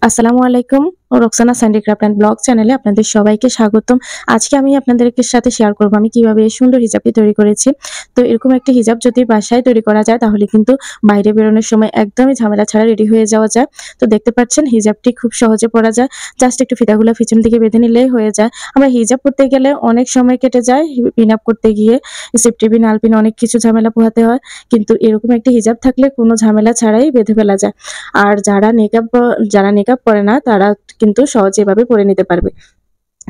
আসসালামু আলাইকুম। Roksana Sandy craft and blog চ্যানেলে আপনাদের সবাইকে স্বাগতম। আজকে আমি আপনাদেরকে সাথে শেয়ার করব আমি কিভাবে এই সুন্দর হিজাবটি তৈরি করেছি। তো এরকম একটি হিজাব যদি বাসায় তৈরি করা যায় তাহলে কিন্তু বাইরে বেরোনোর সময় একদমই ঝামেলা ছাড়া রেডি হয়ে যাওয়া যায়। তো দেখতে পাচ্ছেন হিজাবটি খুব সহজে পরা যায়। জাস্ট একটু ফিতাগুলো পিছন দিকে বেঁধে নিলেই হয়ে যায়। আমরা হিজাব পরতে গেলে অনেক সময় কেটে যায়। পিন আপ করতে গিয়ে সেফটি পিন, আলপিন অনেক কিছু ঝামেলা পোহাতে হয়। কিন্তু এরকম একটি হিজাব থাকলে কোনো ঝামেলা ছাড়াই বেঁধে ফেলা যায়। আর যারা নেকাব পরে না তারা কিন্তু সহজে এভাবে পরে নিতে পারবে।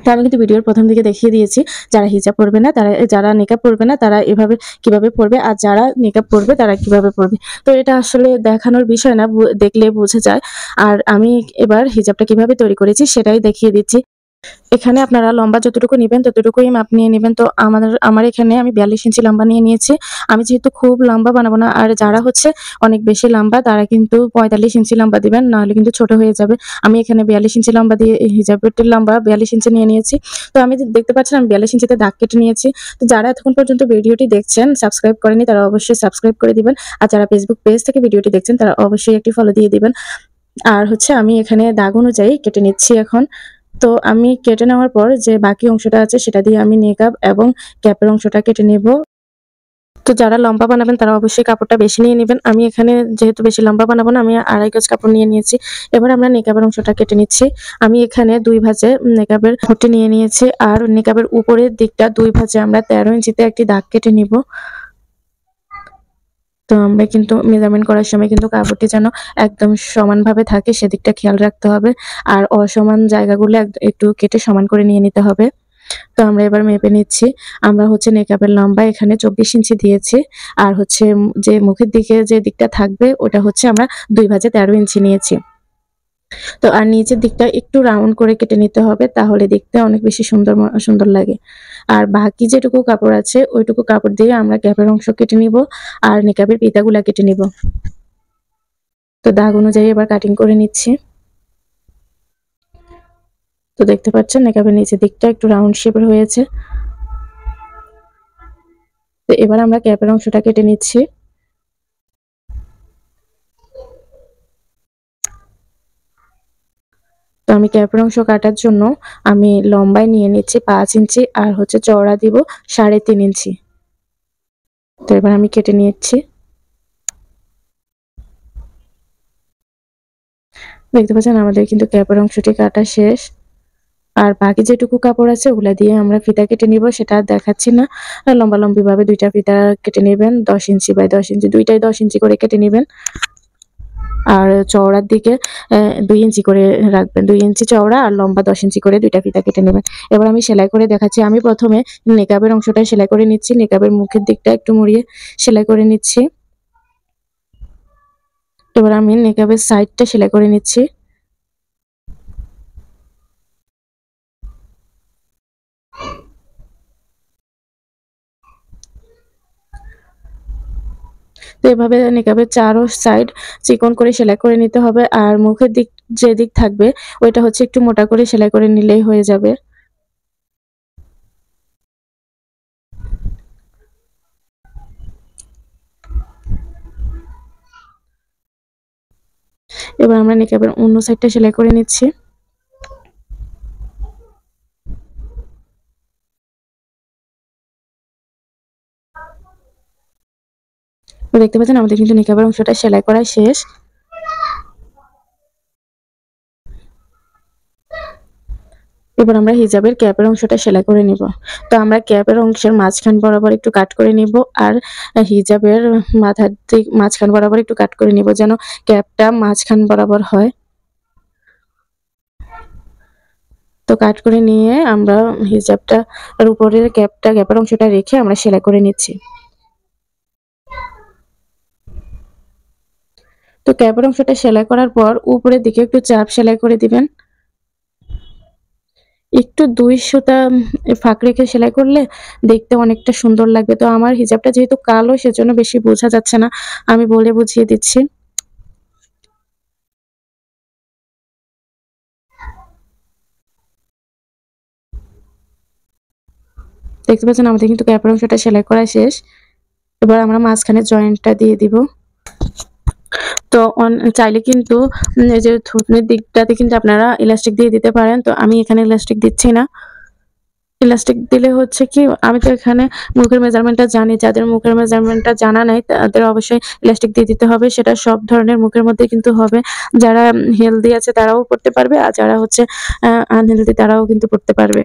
তো আমি কিন্তু ভিডিওর প্রথম দিকে দেখিয়ে দিয়েছি যারা হিজাব পরবে না যারা নেকাব পরবে না তারা এভাবে কিভাবে পরবে, আর যারা নেকাব পরবে তারা কিভাবে পরবে। তো এটা আসলে দেখানোর বিষয় না, দেখলে বোঝা যায়। আর আমি এবার হিজাবটা কিভাবে তৈরি করেছি সেটাই দেখিয়ে দিচ্ছি। এখানে আপনারা লম্বা যতটুকু নিবেন ততটুকুই মাপ নিয়ে নিবেন। তো আমার এখানে আমি ৪২ ইঞ্চি লম্বা নিয়ে নিয়েছি। আমি যেহেতু খুব লম্বা বানাবো না, আর যারা হচ্ছে অনেক বেশি লম্বা তারা কিন্তু ৪৫ ইঞ্চি লম্বা দিবেন, নাহলে কিন্তু ছোট হয়ে যাবে। আমি এখানে ৪২ ইঞ্চি লম্বা দিয়ে হিজাবটির লম্বা ৪২ ইঞ্চি নিয়ে নিয়েছি। তো আমি দেখতে পাচ্ছেন আমি ৪২ ইঞ্চিতে দাগ কেটে নিয়েছি। তো যারা এতক্ষণ পর্যন্ত ভিডিওটি দেখছেন সাবস্ক্রাইব করেনি তারা অবশ্যই সাবস্ক্রাইব করে দিবেন। আর যারা ফেসবুক পেজ থেকে ভিডিওটি দেখছেন তারা অবশ্যই একটি ফলো দিয়ে দিবেন। আর হচ্ছে আমি এখানে দাগ অনুযায়ী কেটে নিচ্ছি এখন। তো আমি কেটে নেওয়ার পর যে বাকি অংশটা আছে সেটা দিয়ে আমি নেকাব এবং ক্যাপের অংশটা কেটে নেব। তো যারা লম্বা বানাবেন তারা অবশ্যই কাপড়টা বেশি নিয়ে নেবেন। আমি এখানে যেহেতু বেশি লম্বা বানাবো না, আমি ২.৫ গজ কাপড় নিয়ে নিয়েছি। এবার আমরা নেকাবের অংশটা কেটে নিচ্ছি। আমি এখানে ২ ভাঁজে নেকাবের কাপড়টি নিয়ে নিয়েছি, আর নেকাবের উপরের দিকটা ২ ভাঁজে আমরা ১৩ ইঞ্চিতে একটি দাগ কেটে নিব। তো আমরা কিন্তু মেজারমেন্ট করার সময় কিন্তু কাপড়টি যেন একদম সমানভাবে থাকে সেদিকটা খেয়াল রাখতে হবে। আর অসমান জায়গাগুলো একটু কেটে সমান করে নিয়ে নিতে হবে। তো আমরা এবার মেপে নিচ্ছি। আমরা হচ্ছে নেকাবের লম্বা এখানে ২৪ ইঞ্চি দিয়েছি। আর হচ্ছে যে মুখের দিকে যে দিকটা থাকবে ওটা হচ্ছে আমরা ২ ভাঁজে ১৩ ইঞ্চি নিয়েছি। তো আর নিচের দিকটা একটু রাউন্ড করে কেটে নিতে হবে, তাহলে দেখতে অনেক বেশি সুন্দর লাগে। আর বাকি যেটুকু কাপড় আছে ওইটুকু কাপড় দিয়ে আমরা ক্যাপের অংশ কেটে নিব আর নেকাবের ফিতাগুলা কেটে নিব। তো দাগ অনুযায়ী এবার কাটিং করে নিচ্ছি। তো দেখতে পাচ্ছেন নেকাবের নিচের দিকটা একটু রাউন্ড শেপের হয়েছে। তো এবার আমরা ক্যাপের অংশটা কেটে নিচ্ছি। তো আমি ক্যাপের অংশ কাটার জন্য আমি লম্বায় নিয়ে নিচ্ছি ৫ ইঞ্চি, আর হচ্ছে চওড়া দিব ৩.৫ ইঞ্চি। তো এবার আমি কেটে নিচ্ছি। দেখতে পাচ্ছেন আমাদের কিন্তু ক্যাপের অংশটি কাটা শেষ। আর বাকি যেটুকু কাপড় আছে ওগুলা দিয়ে আমরা ফিতা কেটে নিব, সেটা দেখাচ্ছি না। লম্বালম্বি ভাবে ২টা ফিতা কেটে নেবেন, ১০ ইঞ্চি বাই ১০ ইঞ্চি, দুইটাই ১০ ইঞ্চি করে কেটে নেবেন। আর চওড়ার দিকে ২ ইঞ্চি করে রাখবেন। ২ ইঞ্চি চওড়া আর লম্বা ১০ ইঞ্চি করে ২টা ফিতা কেটে নেবেন। এবার আমি সেলাই করে দেখাচ্ছি। আমি প্রথমে নেকাবের অংশটা সেলাই করে নিচ্ছি। নেকাবের মুখের দিকটা একটু মুড়িয়ে সেলাই করে নিচ্ছি। এবার আমি নেকাবের সাইডটা সেলাই করে নিচ্ছি। তো এভাবে নেকাবের চারো সাইড চিকন করে সেলাই করে নিতে হবে। আর মুখের দিক যে দিক থাকবে ওইটা হচ্ছে একটু মোটা করে সেলাই করে নিলেই হয়ে যাবে। এবার আমরা নেকাবের অন্য সাইডটা সেলাই করে নিচ্ছি। তো দেখতে পাচ্ছেন আমাদের কিন্তু নেকাবের অংশটা সেলাই করা শেষ। এবার আমরা হিজাবের ক্যাপের অংশটা সেলাই করে নিব। তো আমরা ক্যাপের অংশের মাঝখান বরাবর একটু কাট করে নিব, আর হিজাবের মাথার দিক মাঝখান বরাবর একটু কাট করে নিব যেন ক্যাপটা মাঝখান বরাবর হয়। তো কাট করে নিয়ে আমরা হিজাবটা আর উপরের ক্যাপের অংশটা রেখে আমরা সেলাই করে নিচ্ছি। তো ক্যাপের অংশটা সেলাই করার পর উপরের দিকে একটু চাপ সেলাই করে দিবেন। একটু ২ সুতা ফাঁক রেখে সেলাই করলে দেখতে অনেকটা সুন্দর লাগবে। তো আমার হিজাবটা যেহেতু কালো সেজন্য বেশি বোঝা যাচ্ছে না, আমি বলে বুঝিয়ে দিচ্ছি। দেখতে পাচ্ছেন আমাদের কিন্তু ক্যাপের অংশটা সেলাই করা শেষ। এবার আমরা মাঝখানে জয়েন্টটা দিয়ে দিব। তো তো চাইলে কিন্তু এই যে থুতনির দিকটাতে কিন্তু আপনারা ইলাস্টিক দিয়ে দিতে পারেন। তো আমি এখানে ইলাস্টিক দিচ্ছি না। ইলাস্টিক দিলে হচ্ছে কি, আমি তো এখানে মুখের মেজারমেন্টটা জানি। যাদের মুখের মেজারমেন্টটা জানা নাই তাদের অবশ্যই ইলাস্টিক দিয়ে দিতে হবে। সেটা সব ধরনের মুখের মধ্যে কিন্তু হবে। যারা হেলদি আছে তারাও পড়তে পারবে, আর যারা হচ্ছে আনহেলদি তারাও কিন্তু পড়তে পারবে।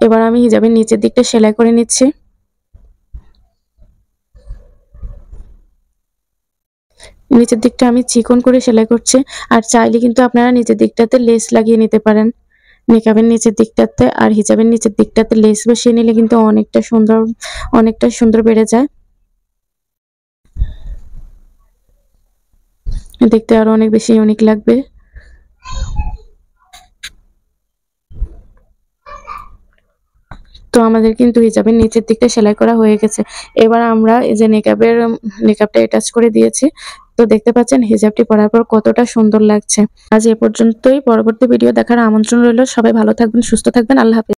এবার আমি হিজাবের নিচের দিকটা সেলাই করে নিচ্ছি। নিচের দিকটা আমি চিকন করে সেলাই করছি। আর চাইলে কিন্তু আপনারা নিচের দিকটাতে লেস লাগিয়ে নিতে পারেন। নিকাবের নিচের দিকটাতে আর হিজাবের নিচের দিকটাতে লেস বসিয়ে নিলে কিন্তু অনেকটা সুন্দর বেড়ে যায়। দেখতে আরো অনেক বেশি ইউনিক লাগবে। তো আমাদের কিন্তু হিজাবের নিচের দিকটা সেলাই করা হয়ে গেছে। এবার আমরা এই যে নিকাবটা অ্যাটাচ করে দিয়েছি। তো দেখতে পাচ্ছেন হিজাবটি পরার পর কতটা সুন্দর লাগছে। আজ এ পর্যন্তই। পরবর্তী ভিডিও দেখার আমন্ত্রণ রইল। সবাই ভালো থাকবেন, সুস্থ থাকবেন। আল্লাহ হাফেজ।